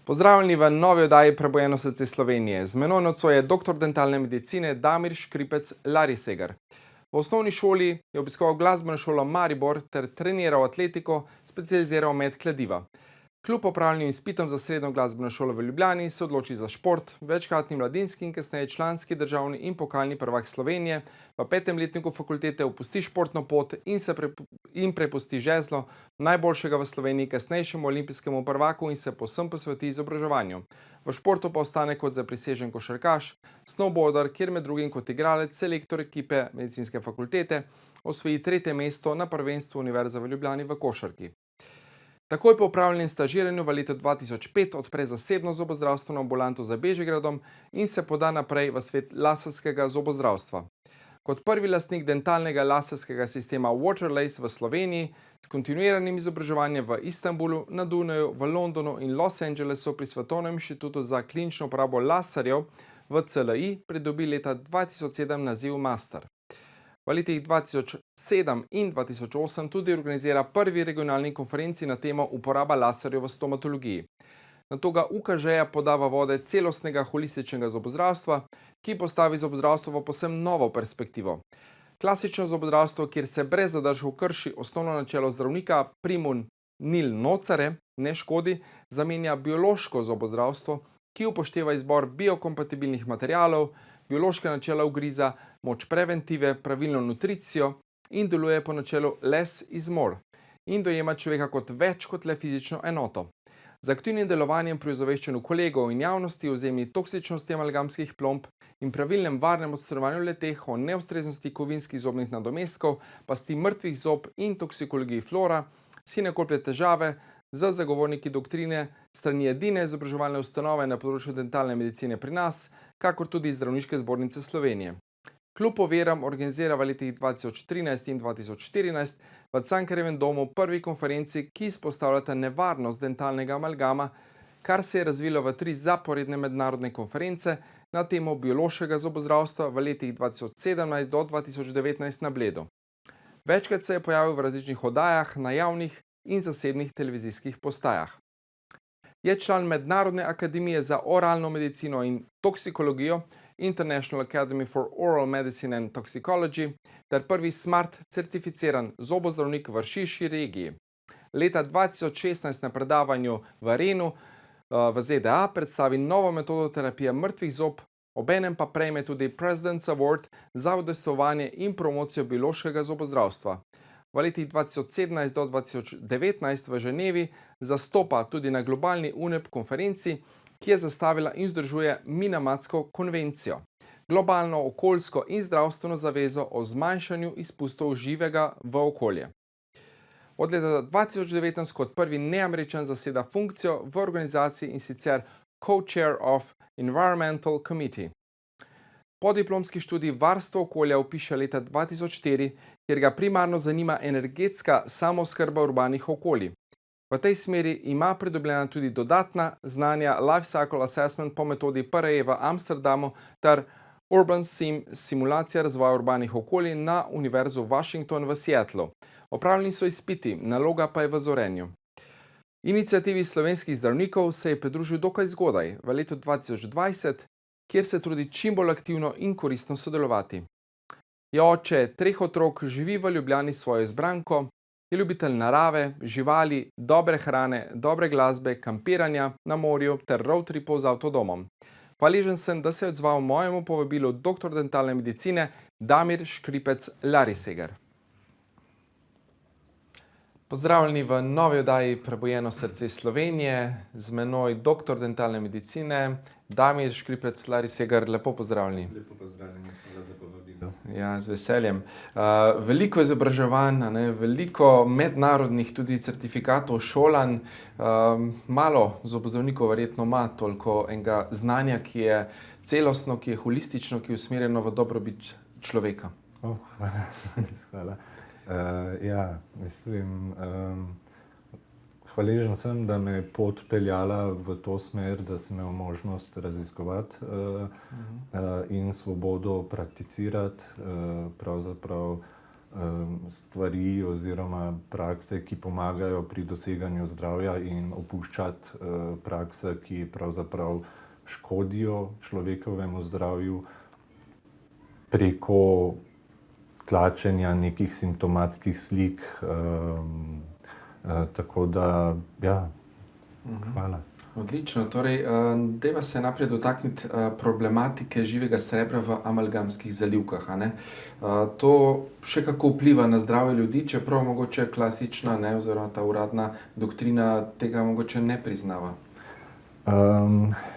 Pozdravljeni v novi oddaji Prebujeno srce Slovenije. Z menoj nocoj je doktor dentalne medicine Damir Škripec Larisegar. V osnovni šoli je obiskoval glasbeno šolo Maribor ter treniral atletiko, specializiral med kladiva. Kljub opravljenim izpitom za srednjo glasbeno šolo v Ljubljani se odloči za šport, večkratni mladinski in kasneje članski državni in pokalni prvak Slovenije, v 5. letniku fakultete opusti športno pot in prepusti žezlo najboljšega v Sloveniji kasnejšemu olimpijskemu prvaku in se povsem posveti izobraževanju. V športu pa ostane kot zaprisežen košarkaš, snowboarder, kjer med drugim kot igralec selektor ekipe medicinske fakultete osvoji 3. mesto na prvenstvu Univerze v Ljubljani v košarki. Takoj po opravljenem stažiranju v letu 2005 odpre zasebno zobozdravstveno ambulanto za Bežigradom in se poda naprej v svet laserskega zobozdravstva. Kot prvi lastnik dentalnega laserskega sistema Waterlace v Sloveniji, s kontinuiranim izobraževanjem v Istanbulu, na Dunaju, v Londonu in Los Angelesu pri Svetovnem inštitutu za klinično uporabo laserjev v CLI pridobi leta 2007 naziv master. V letih 2007 in 2008 tudi organizira prvi regionalni konferenci na temo uporaba laserjev v stomatologiji. Nato ga UKŽ poda v vode celostnega holističnega zobozdravstva, ki postavi zobozdravstvo v povsem novo perspektivo. Klasično zobozdravstvo, kjer se brez zadržkov krši osnovno načelo zdravnika primum nil nocere, ne škodi, zamenja biološko zobozdravstvo, ki upošteva izbor biokompatibilnih materialov, biološka načela ugriza, moč preventive, pravilno nutricijo in deluje po načelu less is more in dojema človeka kot več kot le fizično enoto. Z aktivnim delovanjem pri ozaveščanju kolegov in javnosti o vzajemni toksičnosti amalgamskih plomb in pravilnem varnem odstranjevanju le-teh, o neustreznosti kovinskih zobnih nadomestkov, pasti mrtvih zob in toksikologiji flora, si nakoplje težave z zagovorniki doktrine strani edine izobraževalne ustanove na področju dentalne medicine pri nas, kakor tudi Zdravniške zbornice Slovenije. Kljub oviram organizira v letih 2013 in 2014 v Cankarjevem domu prvi konferenci, ki izpostavljata nevarnost dentalnega amalgama, kar se je razvilo v 3 zaporedne mednarodne konference na temo biološkega zobozdravstva v letih 2017 do 2019 na Bledu. Večkrat se je pojavil v različnih oddajah na javnih in zasebnih televizijskih postajah. Je član Mednarodne akademije za oralno medicino in toksikologijo, International Academy for Oral Medicine and Toxicology, ter prvi smart certificiran zobozdravnik v širši regiji. Leta 2016 na predavanju v Renu v ZDA predstavi novo metodo terapije mrtvih zob, obenem pa prejme tudi President's Award za udejstvovanje in promocijo biološkega zobozdravstva. V letih 2017 do 2019 v Ženevi zastopa tudi na globalni UNEP konferenci, ki je zastavila in vzdržuje Minamatsko konvencijo, globalno okoljsko in zdravstveno zavezo o zmanjšanju izpustov živega v okolje. Od leta 2019 kot prvi neameričan zaseda funkcijo v organizaciji in sicer Co-Chair of Environmental Committee. Podiplomski študij varstvo okolja vpiše leta 2004, kjer ga primarno zanima energetska samooskrba urbanih okolij. V tej smeri ima pridobljena tudi dodatna znanja Life Cycle Assessment po metodi PRE v Amsterdamu ter Urban Sim simulacija razvoja urbanih okolij na Univerzo Washington v Seattlu. Opravljeni so izpiti, naloga pa je v zorenju. Iniciativi slovenskih zdravnikov se je pridružil dokaj zgodaj, v letu 2020, kjer se trudi čim bolj aktivno in koristno sodelovati. Je oče 3 otrok, živi v Ljubljani s svojo izbranko, je ljubitelj narave, živali, dobre hrane, dobre glasbe, kampiranja na morju ter road tripov z avtodomom. Hvaležen sem, da se je odzval mojemu povabilu doktor dentalne medicine Damir Škripec Larisegar. Pozdravljeni v novi oddaji Prebujeno srce Slovenije. Z menoj doktor dentalne medicine Damir Škripec Larisegar. Lepo pozdravljeni. Lepo pozdravljeni, hvala za povabilo. Ja, z veseljem. Veliko izobraževanj, veliko mednarodnih tudi certifikatov, šolanj. Malo zobozdravnikov verjetno ima toliko enega znanja, ki je celostno, ki je holistično, ki je usmerjeno v dobrobit človeka. Hvala. Ja, mislim, hvaležen sem, da me je pot peljala v to smer, da sem imel možnost raziskovati in svobodo prakticirati. Pravzaprav stvari oziroma prakse, ki pomagajo pri doseganju zdravja in opuščati prakse, ki pravzaprav škodijo človekovemu zdravju preko tlačenja nekih simptomatskih slik. Tako da, ja, hvala. Odlično. Torej, dajva se najprej dotakniti problematike živega srebra v amalgamskih zalivkah, a ne. To še kako vpliva na zdravje ljudi, čeprav mogoče klasična, ne, oziroma ta uradna doktrina tega mogoče ne priznava.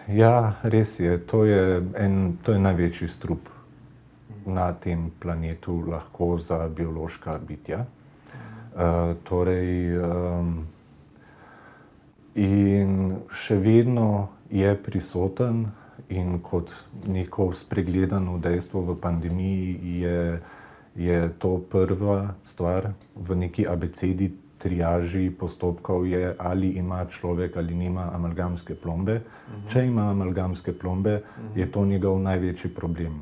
Ja, res je. To je največji strup na tem planetu lahko za biološka bitja. In še vedno je prisoten in kot neko spregledano dejstvo v pandemiji je to prva stvar v neki abecedi triaži postopkov je, ali ima človek ali nima amalgamske plombe. Če ima amalgamske plombe, je to njegov največji problem.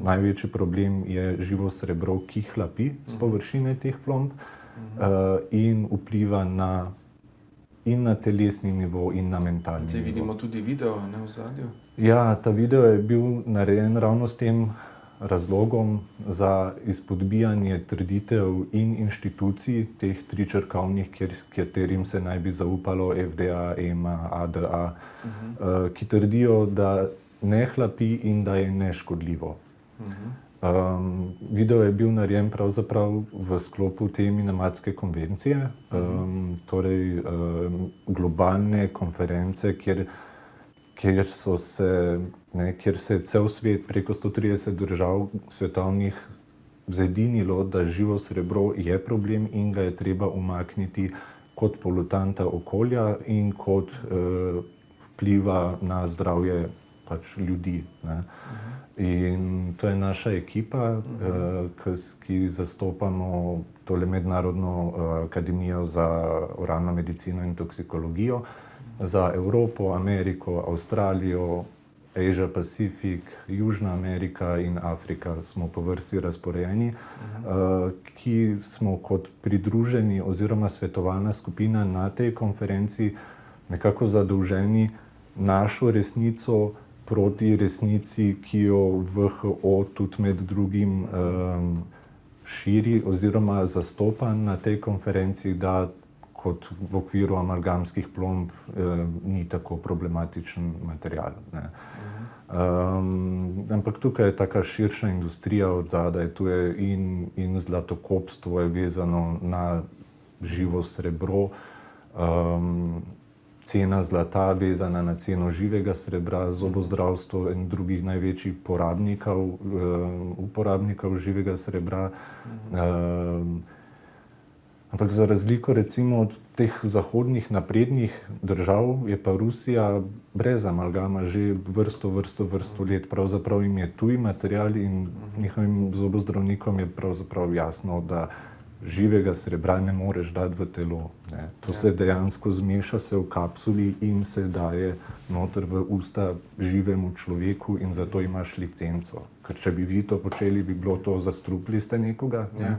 Največji problem je živo srebro, ki hlapi z površine teh plomb in vpliva in na telesni nivo in na mentalni nivo. Zdaj vidimo tudi video, ne, v zadju. Ja, ta video je bil narejen ravno s tem razlogom za izpodbijanje trditev in inštitucij, teh tričrkovnih, katerim se naj bi zaupalo FDA, EMA, ADA, ki trdijo, da ne hlapi in da je neškodljivo. Video je bil narejen pravzaprav v sklopu te Minamatske konvencije, torej globalne konference, kjer se je cel svet, preko 130 držav svetovnih, zedinilo, da živo srebro je problem in ga je treba umakniti kot polutanta okolja in kot vpliva na zdravje pač ljudi, ne. In to je naša ekipa, ki zastopamo tole Mednarodno akademijo za oralno medicino in toksikologijo za Evropo, Ameriko, Avstralijo, Asia Pacific, Južna Amerika in Afrika smo po vrsti razporejeni, ki smo kot pridruženi oziroma svetovalna skupina na tej konferenci nekako zadolženi našo resnico proti resnici, ki jo WHO tudi med drugim širi oziroma zastopa na tej konferenci, da kot v okviru amalgamskih plomb ni tako problematičen material, ne. Ampak tukaj je taka širša industrija od zadaj, tu je in zlatokopstvo je vezano na živo srebro, cena zlata vezana na ceno živega srebra, zobozdravstvo in drugih največjih uporabnikov živega srebra. Ampak za razliko recimo od teh zahodnih naprednih držav je pa Rusija brez amalgama že vrsto let. Pravzaprav jim je tuj material in njihovim zobozdravnikom je pravzaprav jasno, da živega srebra ne moreš dati v telo, ne. To se dejansko zmeša se v kapsuli in se daje noter v usta živemu človeku in zato imaš licenco. Ker če bi vi to počeli, bi bilo to zastrupili ste nekoga, ne.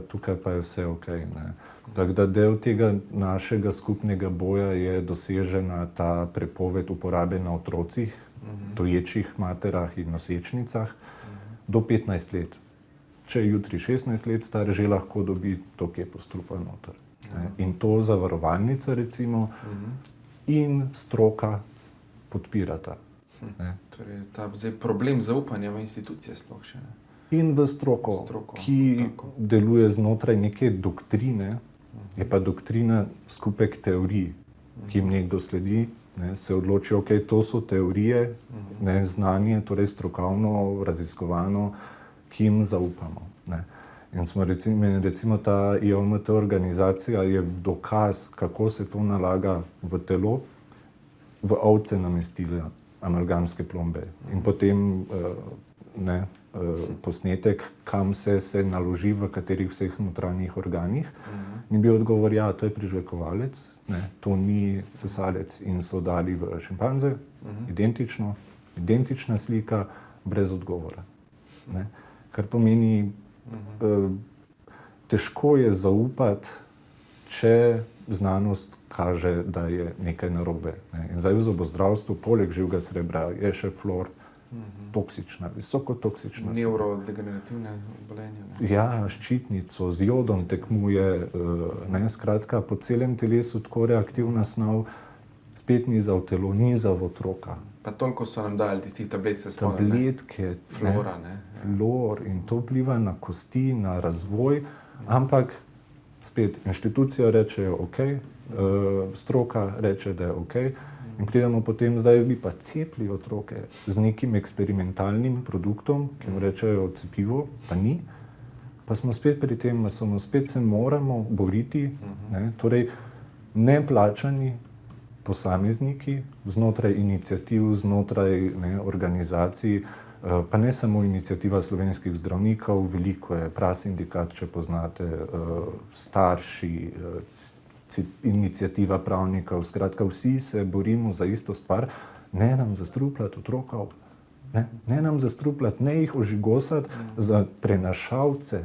Tukaj pa je vse okej, ne. Tako da del tega našega skupnega boja je dosežena ta prepoved uporabe na otrocih, doječih materah in nosečnicah do 15 let. Če je jutri 16 let star, že lahko dobi to kepo strupa noter. In to zavarovalnica recimo in stroka podpirata. Torej, ta zdaj problem zaupanja v institucije sploh še, ne. In v stroko, ki deluje znotraj neke doktrine, je pa doktrina skupek teorij, ki jim nekdo sledi, ne, se odloči, okej, to so teorije, ne, znanje, torej strokovno, raziskovano, ki jim zaupamo, ne. In smo recimo ta IOMT organizacija je v dokaz, kako se to nalaga v telo, v ovce namestila amalgamske plombe. In potem posnetek, kam se naloži, v katerih vseh notranjih organih. In bil odgovor, ja, to je prižvekovalec, ne, to ni sesalec. In so dali v šimpanze, identična slika, brez odgovora, ne. Kar pomeni, težko je zaupati, če znanost kaže, da je nekaj narobe. Ne. In zdaj v zobozdravstvu, poleg živega srebra, je še fluor toksična, visoko toksična. Nevrodegenerativne obolenja. Ne? Ja, ščitnico z jodom tekmuje, ne, skratka, po celem telesu tako reaktivna snov, spet ni za v telo, ni za v otroka. Pa toliko so nam dali tistih tablet, se spomnim. Tabletke, Fluora, ne. fluor, in to vpliva na kosti, na razvoj, ampak spet inštitucija rečejo ok, stroka reče, da je ok, in pridemo potem, zdaj bi pa cepili otroke z nekim eksperimentalnim produktom, ki mu rečejo cepivo, pa ni, pa smo spet pri tem, da spet se moramo boriti, ne, torej neplačani posamezniki znotraj iniciativ, znotraj, ne, organizacij, pa ne samo iniciativa slovenskih zdravnikov, veliko je Prasindikat, če poznate, starši, iniciativa pravnikov, skratka vsi se borimo za isto stvar, ne nam zastrupljati otrokov, ne nam zastrupljati, ne jih ožigosati za prenašalce.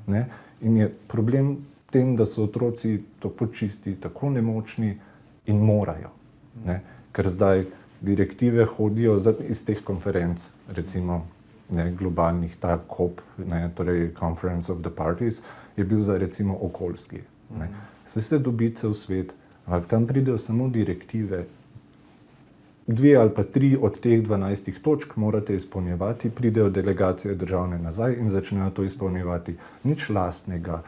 Ne? In je problem v tem, da so otroci tako čisti, tako nemočni in morajo. Ne? Ker zdaj direktive hodijo iz teh konferenc, recimo ne, globalnih, ta COP, ne, torej Conference of the Parties, je bil za recimo okoljski. Ne. Se dobi cel svet, ampak tam pridejo samo direktive. 2 ali pa 3 od teh 12 točk morate izpolnjevati, pridejo delegacije državne nazaj in začnejo to izpolnjevati. Nič lastnega,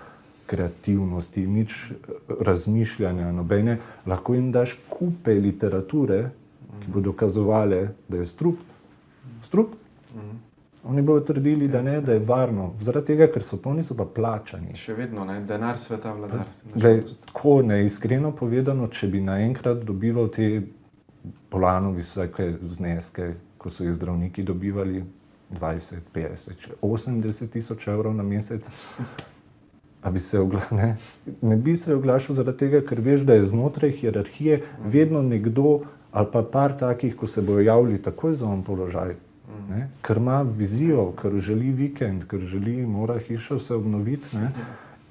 kreativnosti, nič razmišljanja, nobene. Lahko jim daš kupe literature, ki bodo dokazovale, da je strup. Oni bodo trdili, da ne, da je varno. Zaradi tega, ker so polni, so pa plačani. Še vedno, ne, denar sveta vladar. Tako neiskreno povedano, če bi naenkrat dobival te bolano visoke zneske, ko so jih zdravniki dobivali 20, 50, 80 tisoč evrov na mesec, a bi se ne bi se oglašal zaradi tega, ker veš, da je znotraj hierarhije vedno nekdo ali pa par takih, ko se bojo javili takoj za on položaj. Ne? Ker ima vizijo, ker želi vikend, ker mora hišo se obnoviti, ne?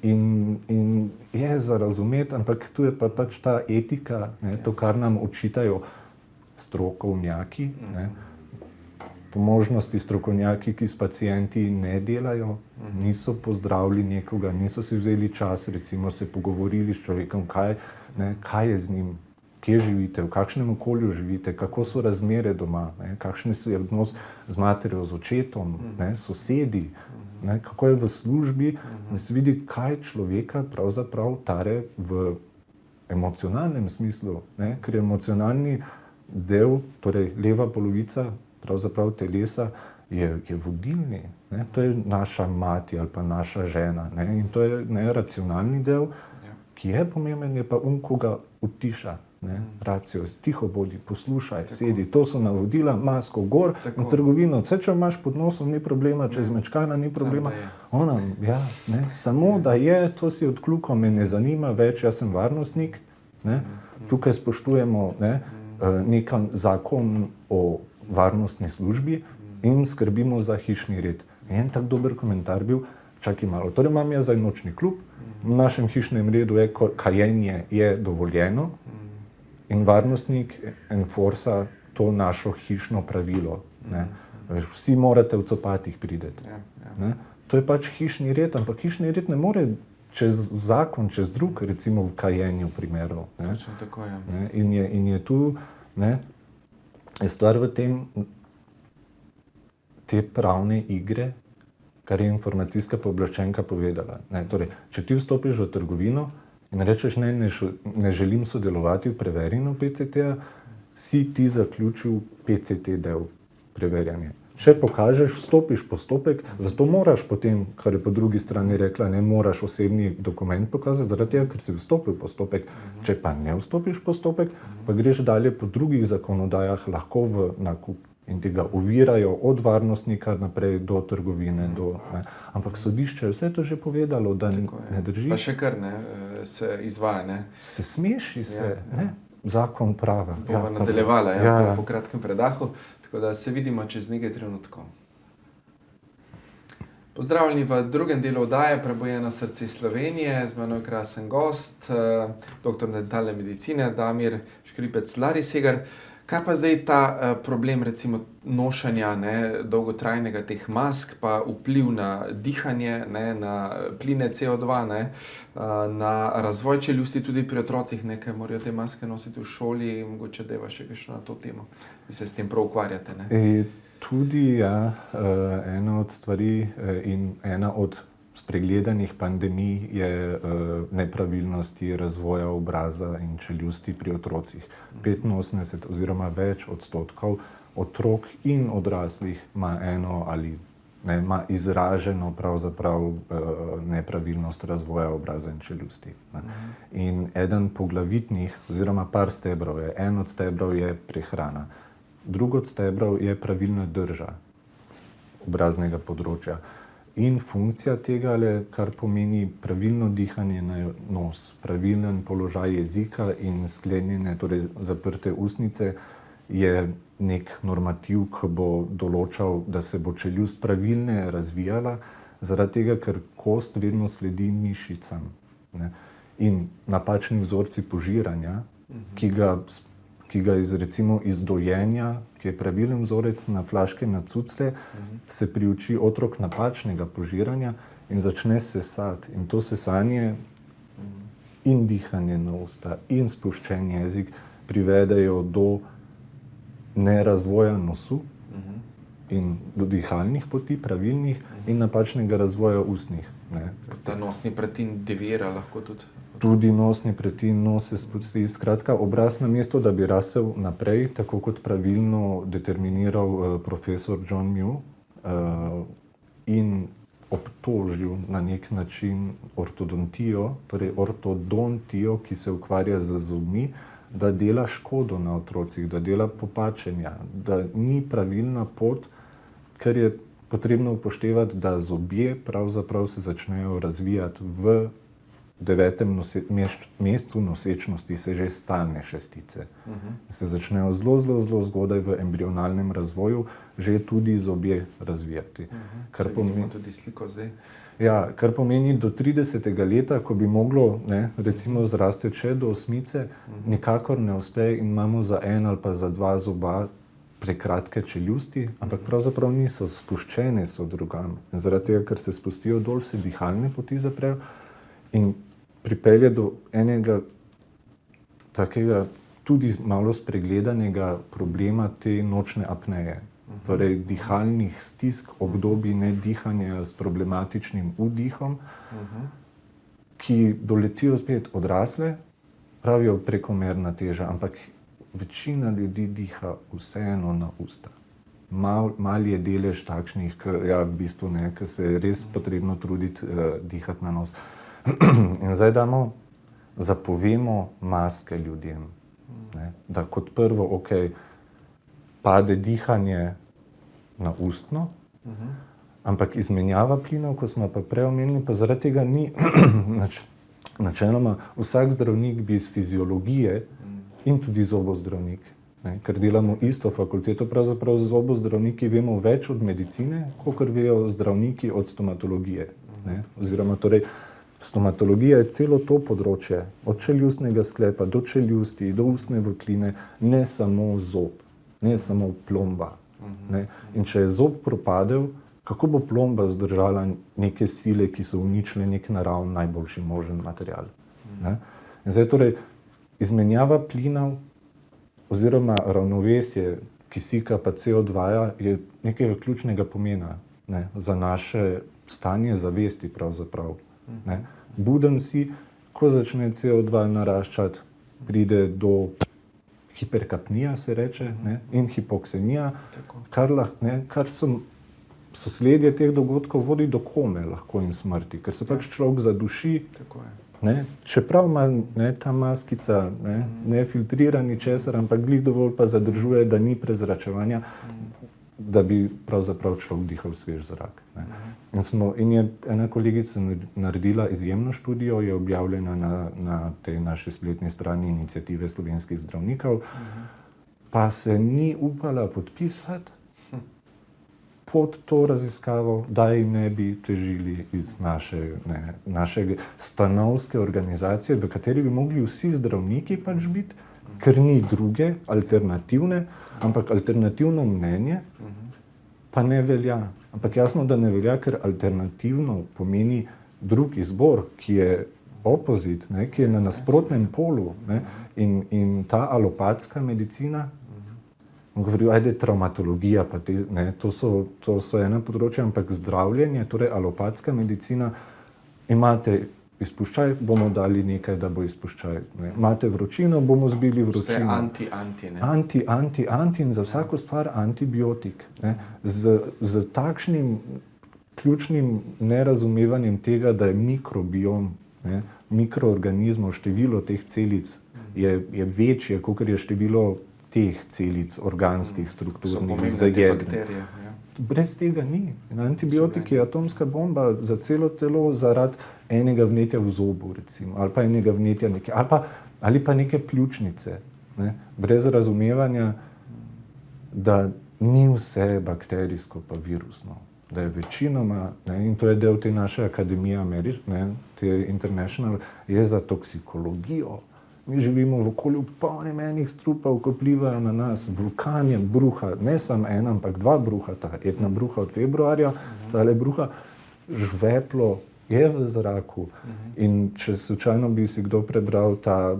In je za razumeti, ampak tu je pa pač ta etika, ne? To, kar nam očitajo strokovnjaki, ne? Po možnosti strokovnjaki, ki s pacienti ne delajo, niso pozdravili nekoga, niso si vzeli čas, recimo se pogovorili s človekom, kaj je z njim, kje živite, v kakšnem okolju živite, kako so razmere doma, ne, kakšen je odnos z materjo, z očetom, ne, sosedi, ne, kako je v službi, da se vidi, kaj človeka pravzaprav tare v emocionalnem smislu, ne, ker je emocionalni del, torej leva polovica pravzaprav telesa, je vodilni. Ne, to je naša mati ali pa naša žena, ne, in to je racionalni del, ki je pomemben, je pa ko ga utiša. Ne, racijo, tiho bodi, poslušaj, sedi, to so navodila, masko gor, na trgovino, vse, če imaš pod nosom, ni problema, če je zmečkana, ni problema. Ona, ja, ne, samo da je, to si odkljukal, me ne zanima več, jaz sem varnostnik, ne, tukaj spoštujemo nekam zakon o varnostni službi in skrbimo za hišni red. En tak dober komentar bil, čakaj malo, torej imam jaz zdaj nočni klub, v našem hišnem redu je kajenje je dovoljeno, in varnostnik enforca to našo hišno pravilo. Ne. Vsi morate v copatih priti. Ne. To je pač hišni red, ampak hišni red ne more čez zakon, čez drug, recimo v kajenju primerov. Točno tako je. Ne. In je tu, ne, je stvar v tem, te pravne igre, kar je informacijska pooblaščenka povedala. Ne. Torej, če ti vstopiš v trgovino, in rečeš, ne želim sodelovati v preverjanju PCT-ja, si ti zaključil PCT del preverjanja. Če pokažeš, vstopiš postopek, zato moraš potem, kar je po drugi strani rekla, ne moraš osebni dokument pokazati, zaradi tega, ker si vstopil postopek. Če pa ne vstopiš postopek, pa greš dalje po drugih zakonodajah lahko v nakup. In tega ovirajo od varnostnika naprej do trgovine. Ampak sodišče je vse to že povedalo, da ne drži. Pa še kar ne, se izvaja, ne? Se smeši se, ne? Zakon prava. Bova nadaljevala po kratkem predahu, tako da se vidimo čez nekaj trenutkov. Pozdravljeni v drugem delu oddaje Prebujeno srce Slovenije. Z mano je krasen gost, doktor dentalne medicine Damir Škripec-Larisegar. Kaj pa zdaj ta problem recimo nošenja dolgotrajnega teh mask, pa vpliv na dihanje, na pline CO2, na razvoj čeljusti tudi pri otrocih, kaj morajo te maske nositi v šoli, mogoče deva še kakšno na to temo, vi se s tem prav ukvarjate, Tudi, ja, ena od stvari in ena od spregledanih pandemij je nepravilnosti razvoja obraza in čeljusti pri otrocih. 85 oziroma več odstotkov otrok in odraslih ima eno ali ima izraženo pravzaprav nepravilnost razvoja obraza in čeljusti. In eden poglavitnih oziroma par stebrov je, en od stebrov je prehrana. Drugi od stebrov je pravilna drža obraznega področja in funkcija tega, kar pomeni pravilno dihanje na nos, pravilen položaj jezika in sklenjene, torej zaprte ustnice, je nek normativ, ki bo določal, da se bo čeljust pravilno razvijala, zaradi tega, ker kost vedno sledi mišicam. In napačni vzorci požiranja, ki ga recimo iz dojenja, ki je pravilen vzorec na flaške na cucle, se priuči otrok napačnega požiranja in začne sesati. In to sesanje in dihanje na usta in spuščen jezik privedejo do nerazvoja nosu in do dihalnih poti, pravilnih, in napačnega razvoja ustnih. Ta nosni pretin devira lahko tudi. Tudi nosni pretin, nos se spusti. Skratka, obraz namesto, da bi rasel naprej, tako kot pravilno determiniral profesor John Mew in obtožil na nek način ortodontijo, torej ortodontijo, ki se ukvarja z zobmi, da dela škodo na otrocih, da dela popačenja, da ni pravilna pot, ker je potrebno upoštevati, da zobje pravzaprav se začnejo razvijati v 9. mesecu nosečnosti, se že stalne šestice. Se začnejo zelo zgodaj v embrionalnem razvoju že tudi zobje razvijati. Kar pomeni tudi sliko zdaj. Ja, kar pomeni do 30. leta, ko bi moglo recimo zrasti še do 8, nikakor ne uspe in imamo za en ali pa za 2 zoba prekratke čeljusti, ampak pravzaprav niso spuščene, so drugam. In zaradi tega, ker se spustijo dol, se dihalne poti zaprejo in pripelje do enega takega tudi malo spregledanega problema te nočne apneje. Torej dihalnih stisk, obdobij nedihanja s problematičnim vdihom, ki doletijo spet odrasle, pravijo prekomerna teža, ampak večina ljudi diha vseeno na usta. Mal je delež takšnih, ki se je res potrebno truditi dihati na nos. In zdaj zapovemo maske ljudem, da kot prvo, pade dihanje na ustno, ampak izmenjava plinov, ko smo pa prej omenili, pa zaradi tega ni načeloma vsak zdravnik bi iz fiziologije in tudi zobozdravnik, ker delamo isto fakulteto, pravzaprav zobozdravniki vemo več od medicine, kakor vejo zdravniki od stomatologije. Oziroma, torej, stomatologija je celo to področje, od čeljustnega sklepa do čeljusti, do ustne votline, ne samo zob, ne samo plomba. In če je zob propadel, kako bo plomba zdržala neke sile, ki so uničile nek naravni najboljši možen material. In zdaj torej izmenjava plinov oziroma ravnovesje kisika pa CO2 je nekega ključnega pomena za naše stanje zavesti pravzaprav. Buden si, ko začne CO2 naraščati, pride do hiperkapnija, se reče, in hipoksemija, kar sosledje teh dogodkov vodi do kome lahko in smrti, ker se pač človek zaduši. Čeprav ima ta maskica ne filtrira ničesar, ampak glih dovolj pa zadržuje, da ni prezračevanja, da bi pravzaprav človek dihal svež zrak. In je ena kolegica naredila izjemno študijo, je objavljena na tej naši spletni strani Iniciative slovenskih zdravnikov, pa se ni upala podpisati pod to raziskavo, da jim ne bi težili iz naše stanovske organizacije, v kateri bi mogli vsi zdravniki pač biti, ker ni druge alternativne, ampak alternativno mnenje pa ne velja. Ampak jasno, da ne velja, ker alternativno pomeni drug izbor, ki je opozit, ki je na nasprotnem polu. In ta alopatska medicina, govoril, ajde, travmatologija, pa to so ena področja, ampak zdravljenje, torej alopatska medicina, imate izpuščaj, bomo dali nekaj, da bo izpuščaj. Imate vročino, bomo zbili vročino. Vse Anti in za vsako stvar antibiotik. Z takšnim ključnim nerazumevanjem tega, da je mikrobiom, mikroorganizmov, število teh celic je večje, kot je število teh celic, organskih, strukturnih, zajednih. Brez tega ni. Antibiotik je atomska bomba za celo telo zaradi enega vnetja v zobu, recimo, ali pa enega vnetja ali pa neke pljučnice. Brez razumevanja, da ni vse bakterijsko pa virusno. Da je večinoma, in to je del te naše akademije te International, je za toksikologijo. Mi živimo v okolju polnem enih strupov, ko vplivajo na nas, vulkanjem, bruha, ne samo en, ampak dva bruha, ta etna bruha od februarja, tale bruha, žveplo je v zraku. In če slučajno bi si kdo prebral ta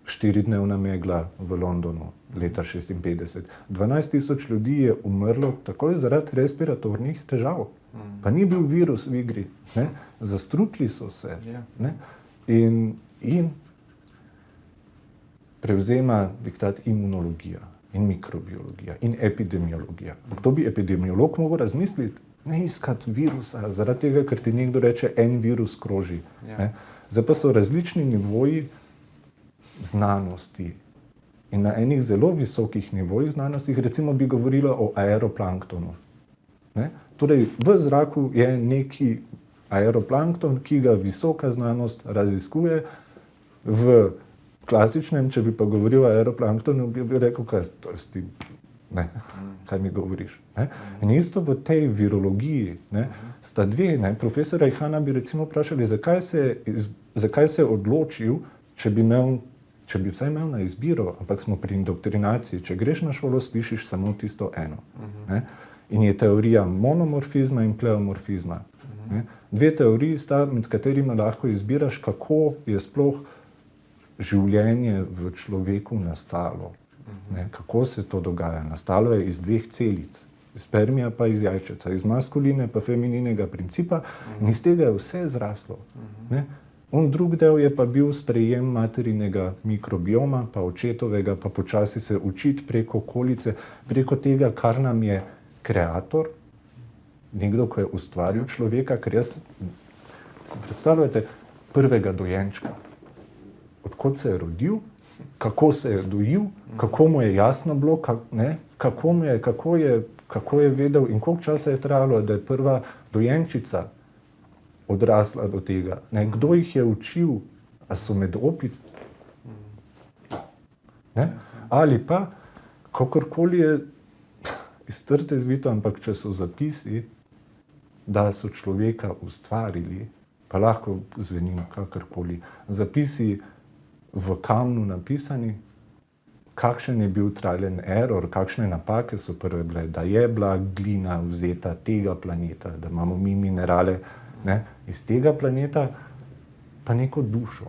4-dnevna megla v Londonu leta 1956, 12,000 ljudi je umrlo takoj zaradi respiratornih težav. Pa ni bil virus v igri, zastrupili so se. In prevzema diktat imunologija in mikrobiologija in epidemiologija. To bi epidemiolog mogel razmisliti, ne iskati virusa, zaradi tega, ker ti nekdo reče, en virus kroži. Zdaj pa so različni nivoji znanosti. In na enih zelo visokih nivojih znanosti, recimo bi govorila o aeroplanktonu. Torej, v zraku je neki aeroplankton, ki ga visoka znanost raziskuje. V klasičnem, če bi pa govoril o aeroplanktonu, bi rekel, kaj mi govoriš. In isto v tej virologiji sta dve. Profesora Ihana bi recimo vprašali, zakaj se je odločil, če bi vsaj imel na izbiro, ampak smo pri indoktrinaciji. Če greš na šolo, slišiš samo tisto eno. In je teorija monomorfizma in pleomorfizma. Dve teoriji sta, med katerima lahko izbiraš, kako je sploh življenje v človeku nastalo. Kako se to dogaja? Nastalo je iz dveh celic, iz spermija pa iz jajčeca, iz maskuline pa femininega principa in iz tega je vse zraslo. Drug del je pa bil sprejem materinega mikrobioma, pa očetovega, pa počasi se učiti preko okolice, preko tega, kar nam je kreator, nekdo, ko je ustvaril človeka, ker jaz si predstavljate prvega dojenčka. Odkot se je rodil, kako se je dojil, kako mu je jasno bilo, kako je vedel in koliko časa je trajalo, da je prva dojenčica odrasla do tega. Kdo jih je učil, a so med opic? Ali pa, kakorkoli je iz trte zvito, ampak če so zapisi, da so človeka ustvarili, pa lahko zvenim kakorkoli, zapisi v kamnu napisani, kakšen je bil trial and error, kakšne napake so prve bile, da je bila glina vzeta tega planeta, da imamo mi minerale iz tega planeta, pa neko dušo.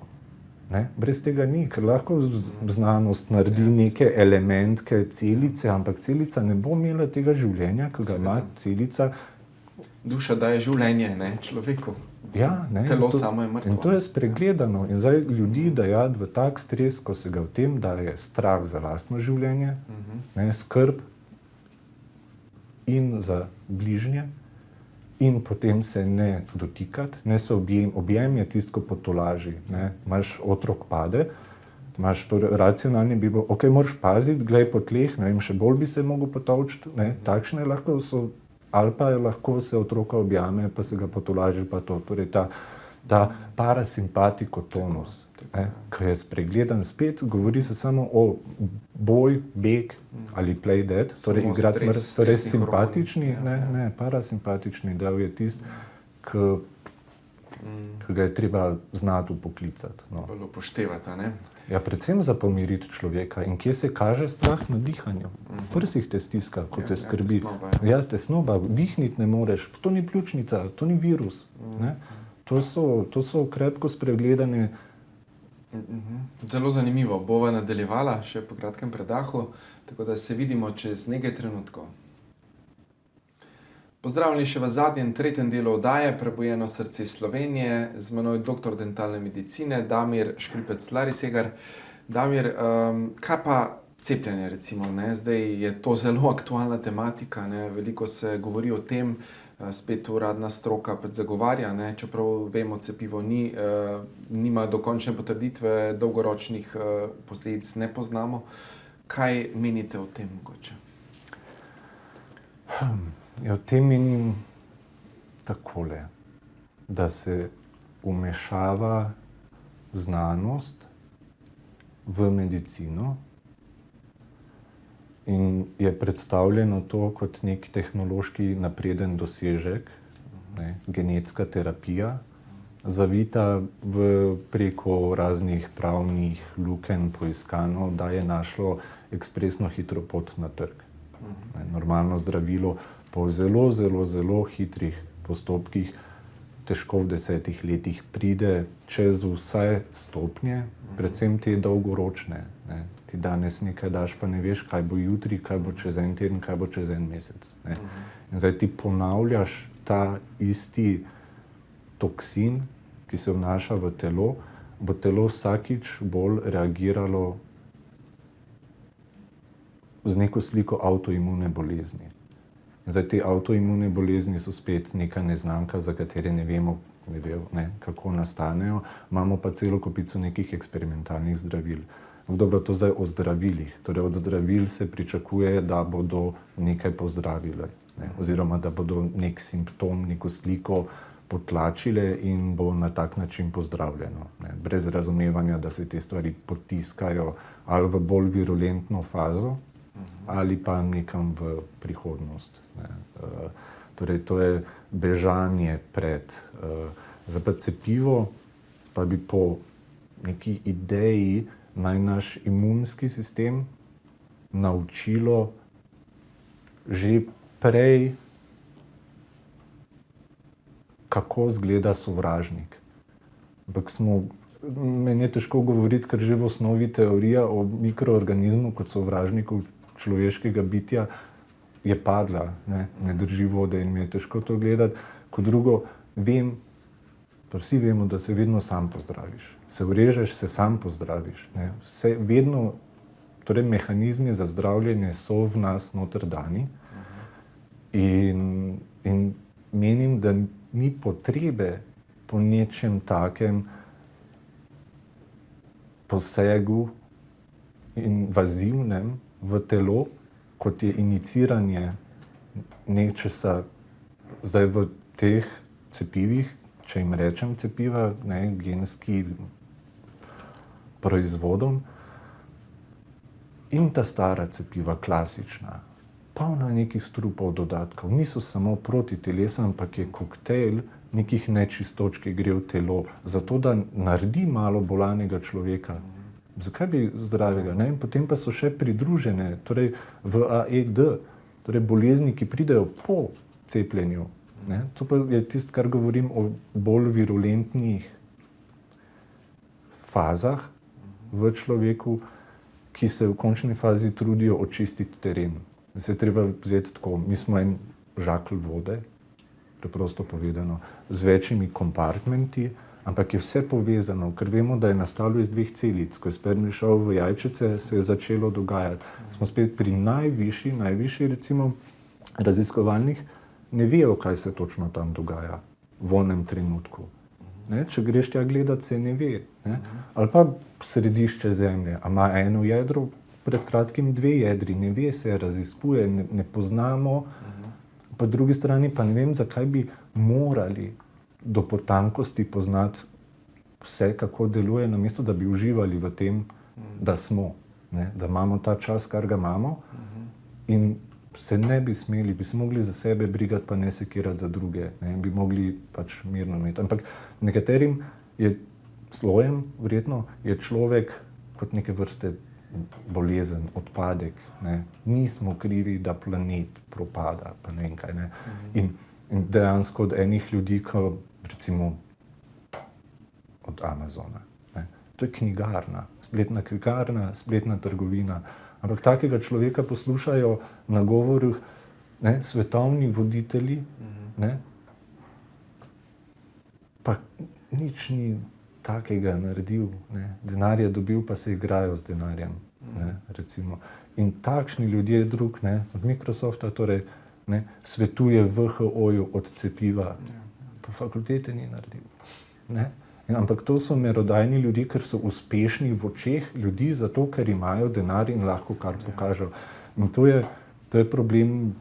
Brez tega ni, ker lahko znanost naredi neke elementke celice, ampak celica ne bo imela tega življenja, ki ga ima celica. Duša daje življenje človeku. Telo samo je mrtvo. In to je spregledano. In zdaj ljudi dajati v tak stres, ko se ga v tem daje strah za lastno življenje, skrb in za bližnje, in potem se ne dotikati, ne se objem je tisto, ko potolaži. Imaš otrok pade, imaš racionalni bi bil, moraš paziti, glej po tleh, še bolj bi se mogel potolčiti, takšne lahko so, ali pa lahko se otroka objame, pa se ga potolaži, pa to. Torej ta parasimpatikotonus, Ko je spregledan spet, govori se samo o boj, beg ali play dead, torej igrati mrtev, torej simpatični, ne, parasimpatični del je tisti, ki ga je treba znati upoklicati. No. Bolj upoštevati, ne? Ja, predvsem za pomiriti človeka. In kje se kaže strah na dihanju? V prsih te stiska, ko te skrbi. Ja, tesnoba, dihniti ne moreš. To ni pljučnica, to ni virus. Ne? To so krepko spregledane. Zelo zanimivo. Bova nadaljevala še po kratkem predahu, tako da se vidimo čez nekaj trenutkov. Pozdravljeni še v zadnjem, tretjem delu oddaje Prebujeno srce Slovenije. Z menoj doktor dentalne medicine Damir Škripec-Larisegar. Damir, kaj pa cepljenje recimo? Ne? Zdaj je to zelo aktualna tematika, ne? Veliko se govori o tem, spet uradna stroka zagovarja, ne? Čeprav vemo, cepivo nima dokončne potrditve, dolgoročnih posledic ne poznamo. Kaj menite o tem mogoče? Ja, v tem menim takole, da se vmešava znanost v medicino in je predstavljeno to kot nek tehnološki napreden dosežek, ne, genetska terapija, zavita preko raznih pravnih lukenj poiskanov, da je našlo ekspresno hitro pot na trg. Ne, normalno zdravilo po zelo, zelo, zelo hitrih postopkih, težko v 10 letih pride čez vse stopnje, predvsem te dolgoročne. Ne. Ti danes nekaj daš, pa ne veš, kaj bo jutri, kaj bo čez en teden, kaj bo čez en mesec. Ne. In zdaj ti ponavljaš ta isti toksin, ki se vnaša v telo, bo telo vsakič bolj reagiralo z neko sliko avtoimune bolezni. Zdaj, te avtoimune bolezni so spet neka neznanka, za katere ne vemo, kako nastanejo. Imamo pa celo kopico nekih eksperimentalnih zdravil. Dobro, to zdaj o zdravilih. Torej, od zdravil se pričakuje, da bodo nekaj pozdravile, ne? Oziroma, da bodo nek simptom, neko sliko potlačile in bo na tak način pozdravljeno. Ne? Brez razumevanja, da se te stvari potiskajo ali v bolj virulentno fazo, ali pa nekam v prihodnost. Torej, to je bežanje pred. Zdaj pa cepivo, pa bi po neki ideji naj naš imunski sistem naučilo že prej, kako izgleda sovražnik. Ampak meni je težko govoriti, ker že v osnovi teorija o mikroorganizmu kot sovražniku človeškega bitja je padla, ne drži vode in mi je težko to gledati. Kot drugo, pa vsi vemo, da se vedno sam pozdraviš. Se urežeš, se sam pozdraviš. Ne. Vse vedno, torej mehanizmi za zdravljenje so v nas noter dani in menim, da ni potrebe po nečem takem posegu invazivnem v telo, kot je iniciranje nečesa zdaj v teh cepivih, če jim rečem cepiva, genski proizvodom, in ta stara cepiva, klasična, polna nekih strupov dodatkov, niso samo proti telesu, ampak je koktejl nekih nečistoč, ki gre v telo, zato da naredi malo bolanega človeka. Zakaj bi zdravega? Ne? In potem pa so še pridružene, torej v AED, torej bolezni, ki pridejo po cepljenju. Ne? To pa je tisto, kar govorim o bolj virulentnih fazah v človeku, ki se v končni fazi trudijo očistiti teren. Se je treba vzeti tako, mi smo en žakelj vode, preprosto povedano, z večjimi kompartmenti, ampak je vse povezano, ker vemo, da je nastalo iz 2 celic. Ko je spermij šel v jajčice, se je začelo dogajati. Smo spet pri najvišji recimo raziskovalnih, ne vejo, kaj se točno tam dogaja v onem trenutku. Ne? Če greš tja gledat, se ne ve. Ne? Ali pa središče Zemlje, a ima eno jedro, pred kratkim 2 jedri, ne ve se, raziskuje, ne poznamo. Po drugi strani pa ne vem, zakaj bi morali do potankosti poznati vse, kako deluje, namesto da bi uživali v tem, da smo, ne? Da imamo ta čas, kar ga imamo, in se ne bi smeli, bi se mogli za sebe brigati, pa ne sekirati za druge, ne? Bi mogli pač mirno imeti. Ampak nekaterim slojem, verjetno, je človek kot neke vrste bolezen, odpadek, ne? Nismo krivi, da planet propada, pa ne vem kaj, ne? In dejansko od enih ljudi, ko recimo od Amazona, ne? To je knjigarna, spletna trgovina, ampak takega človeka poslušajo na govorih, ne, svetovni voditelji, ne? Pa nič ni takega naredil, ne? Denar je dobil, pa se igrajo z denarjem, ne, recimo. In takšni ljudje drug, ne, od Microsofta, torej, ne, svetuje WHO-ju od cepiva, pa fakultete ni naredil, ne. Ampak to so merodajni ljudje, ker so uspešni v očeh ljudi, zato ker imajo denar in lahko kar pokažejo. In to je problem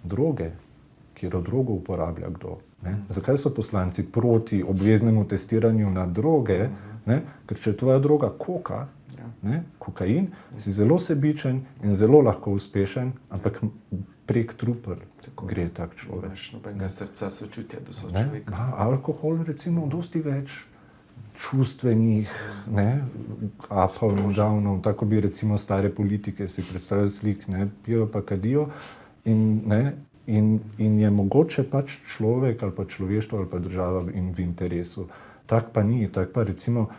droge, kjer drogo uporablja kdo. Ne? Zakaj so poslanci proti obveznemu testiranju na droge? Ne? Ker če je tvoja droga koka, ne? Kokain, si zelo sebičen in zelo lahko uspešen, ampak prek trupel gre tak človek. Imaš nobenega srca, sočutja do sočloveka. Alkohol recimo dosti več čustvenih, ne, apov in davnov, tako bi recimo stare politike si predstavljali slik, ne, pijo pa kadijo in, ne, in je mogoče pač človek ali pa človeštvo ali pa država in v interesu. Tak pa ni, tak pa recimo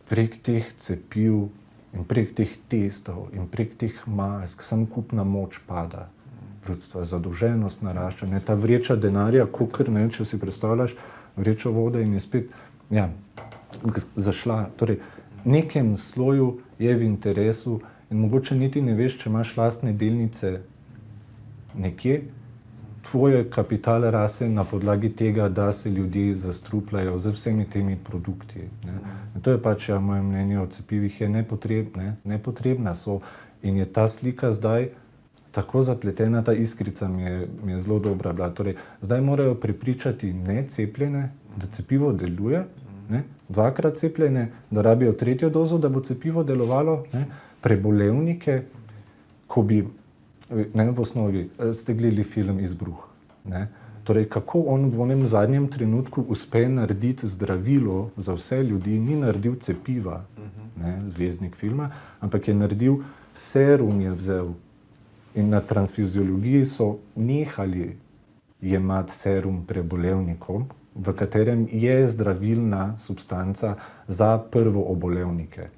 prek teh cepiv in prek teh testov in prek teh mask samokupna moč pada ljudstva, zadolženost narašča, ne, ta vreča denarja, kakor, ne, če si predstavljaš, vrečo vode in je spet, zašla. Torej, nekem sloju je v interesu in mogoče niti ne veš, če imaš lastne delnice nekje, tvoj kapital raste na podlagi tega, da se ljudje zastrupljajo z vsemi temi produkti. Ne. In to je pač, moje mnenje o cepivih je nepotrebna so in je ta slika zdaj tako zapletena, ta iskrica mi je zelo dobra bila. Torej, zdaj morajo prepričati necepljene, da cepivo deluje, ne? Dvakrat cepljene, da rabijo tretjo dozo, da bo cepivo delovalo, ne? Prebolevnike, ko bi, ne, v osnovi, ste gledali film Izbruh, ne? Torej, kako on v onem zadnjem trenutku uspe narediti zdravilo za vse ljudi, ni naredil cepiva, ne, zvezdnik filma, ampak je naredil serum, je vzel. In na transfuziologiji so nehali jemati serum prebolevnikom, v katerem je zdravilna substanca za prvoobolevnike.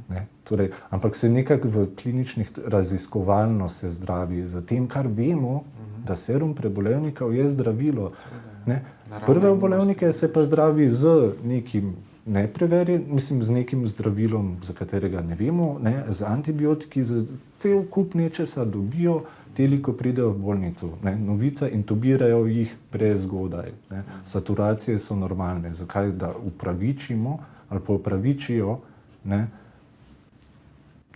Ne? Torej, ampak se nekako v kliničnih raziskovalno se zdravi za tem, kar vemo, da serum prebolevnikov je zdravilo. Ne? Prve obolevnike se pa zdravi z nekim z nekim zdravilom, za katerega ne vemo, ne, z antibiotiki, z cel kup nečesa dobijo, teli, ko pridejo v bolnico. Ne, novica, intubirajo jih prezgodaj. Ne. Saturacije so normalne. Zakaj? Da upravičimo ali pa upravičijo, ne,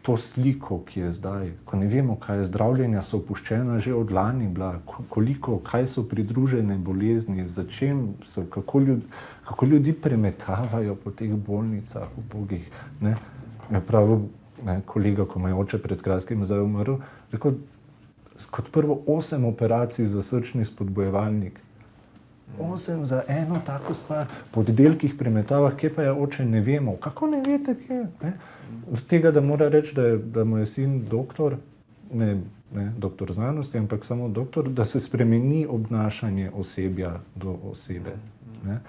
to sliko, ki je zdaj, ko ne vemo, kaj je zdravljenja, so opuščena že od lani bila, kaj so pridružene bolezni, za čem so, kako ljudi premetavajo po teh bolnicah, ubogih. Ne. Je pravil, ne, kolega, ko me je oče pred kratkim zdaj umrl, rekel, kot prvo 8 operacij za srčni spodbojevalnik. 8 za eno tako stvar, po oddelkih premetavah, kje pa je oče, ne vemo. Kako ne veste, kje? Ne? Od tega, da mora reči, da mu je sin doktor, ne doktor znanosti, ampak samo doktor, da se spremeni obnašanje osebja do osebe. Ne?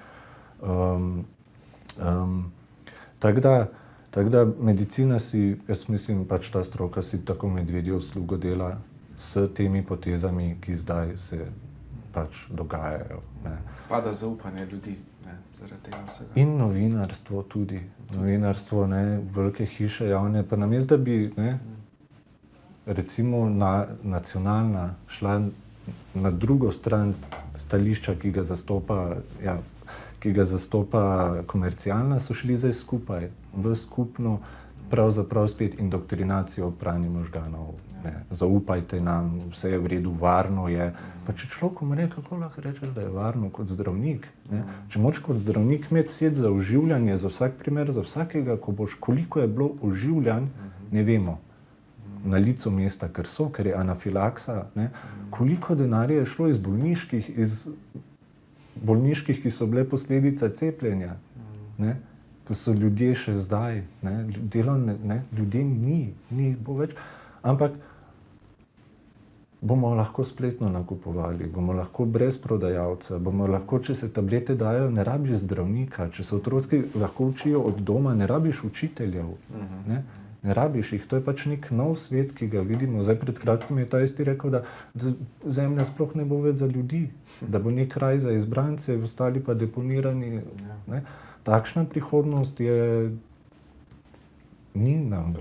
Tako da medicina si, jaz mislim, pač ta stroka si tako medvedjo uslugo dela s temi potezami, ki zdaj se pač dogajajo. Ne. Pada zaupanje ljudi, ne, zaradi tega vsega. In novinarstvo tudi. Novinarstvo, ne, velike hiše javne, pa namesto, da bi, ne, recimo nacionalna šla na drugo stran stališča, ki ga zastopa komercialna, so šli zdaj skupaj v skupno pravzaprav spet indoktrinacijo pranja možganov. Ne. Zaupajte nam, vse je v redu, varno je. Pa če človek umre, kako lahko rečeš, da je varno kot zdravnik? Ne? Če moraš kot zdravnik imeti set za oživljanje, za vsak primer, za vsakega, koliko je bilo oživljanj, ne vemo. Na licu mesta, ker je anafilaksa, ne? Koliko denarja je šlo iz bolniških, ki so bile posledica cepljenja, ne? Ko so ljudje še zdaj, ne? Ljudje ni bo več, ampak bomo lahko spletno nakupovali, bomo lahko brez prodajalca, bomo lahko, če se tablete dajo, ne rabiš zdravnika, če se otroci lahko učijo od doma, ne rabiš učiteljev, ne rabiš jih, to je pač nek nov svet, ki ga vidimo. Zdaj pred kratkim je ta isti rekel, da zemlja sploh ne bo več za ljudi, da bo nek raj za izbrance, ostali pa deponirani. Ne? Takšna prihodnost ni nam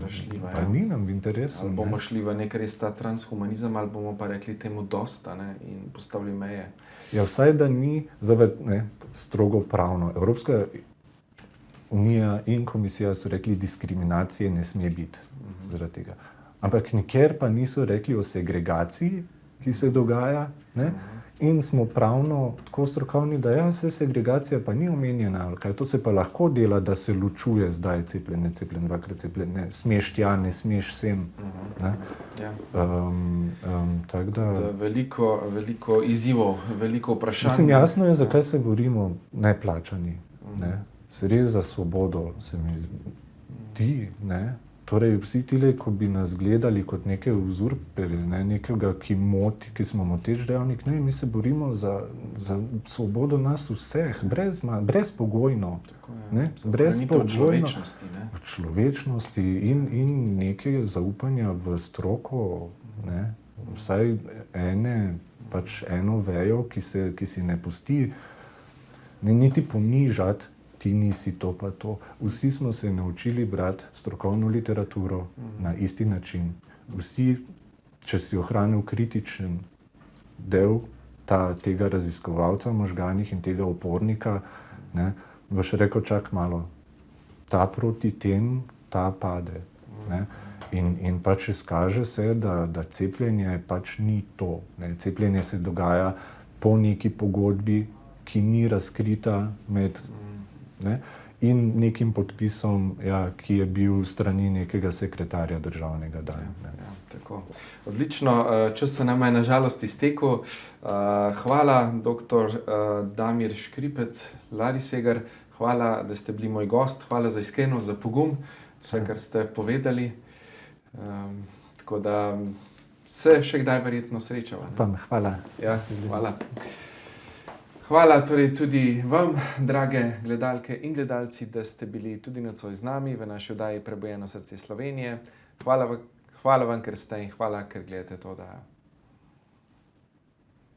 v interesu. Ali bomo šli v nek res ta transhumanizem, ali bomo pa rekli temu dosta, ne, in postavili meje. Ja, vsaj da ni strogo pravno. Evropska unija in komisija so rekli, diskriminacije ne sme biti zaradi tega. Ampak nikjer pa niso rekli o segregaciji, ki se dogaja, ne? In smo pravno tako strokovni, da ja, segregacija pa ni omenjena, ali kaj, to se pa lahko dela, da se ločuje zdaj cepljen, dvakrat cepljen, ne, smeš tja, ne smeš sem. Tako da... Veliko izzivov, veliko vprašanj. Mislim, jasno je, zakaj se borimo neplačani, ne. Se res za svobodo se mi zdi, ne. Torej, vsi tile, ko bi nas gledali kot neke uzurperje, ne, nekega, ki smo moteč dejavnik, ne, mi se borimo za svobodo nas vseh, brezpogojno. Človečnosti in neke zaupanja v stroko, ne, vsaj eno vejo, ki si ne pusti, ne niti ponižati. Ti nisi to pa to. Vsi smo se naučili brati strokovno literaturo na isti način. Vsi, če si ohranil kritičen del tega raziskovalca v možganih in tega opornika, ne, boš rekel, čak malo, ta proti tem, ta pade. Ne. In pač izkaže se, da cepljenje pač ni to. Ne. Cepljenje se dogaja po neki pogodbi, ki ni razkrita med in nekim podpisom, ki je bil strani nekega sekretarja državnega dana. Tako. Odlično, čas se nam je na žalost iztekel. Hvala, dr. Damir Škripec, Larisegar, hvala, da ste bili moj gost, hvala za iskrenost, za pogum, vse, kar ste povedali. Tako da se še kdaj verjetno srečava. Hvala. Ja, hvala. Hvala torej tudi vam, drage gledalke in gledalci, da ste bili tudi nocoj z nami v naši oddaji Prebujeno srce Slovenije. Hvala vam, ker ste in hvala, ker gledate to oddajo.